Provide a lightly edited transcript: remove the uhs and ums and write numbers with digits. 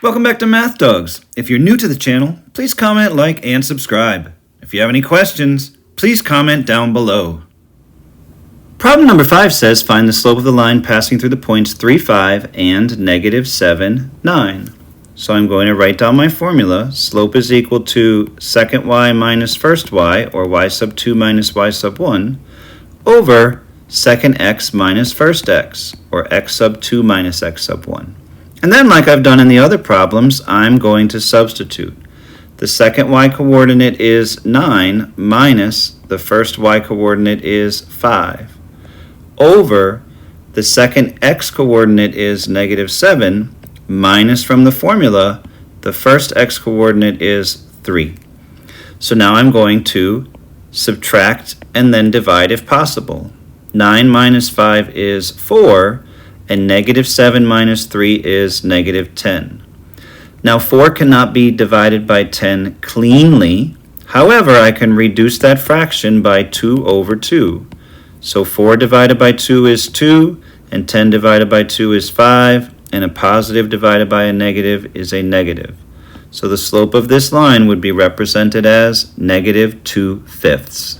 Welcome back to Math Dogs. If you're new to the channel, please comment, like, and subscribe. If you have any questions, please comment down below. Problem number 5 says find the slope of the line passing through the points 3, 5 and negative 7, 9. So I'm going to write down my formula. Slope is equal to second y minus first y, or y sub 2 minus y sub 1, over second x minus first x, or x sub 2 minus x sub 1. And then, like I've done in the other problems, I'm going to substitute. The second y coordinate is 9 minus the first y coordinate is 5, over the second x coordinate is negative 7, minus from the formula, the first x coordinate is 3. So now I'm going to subtract and then divide if possible. 9 minus 5 is 4, and negative 7 minus 3 is negative 10. Now 4 cannot be divided by 10 cleanly. However, I can reduce that fraction by 2 over 2. So 4 divided by 2 is 2, and 10 divided by 2 is 5, and a positive divided by a negative is a negative. So the slope of this line would be represented as negative 2/5.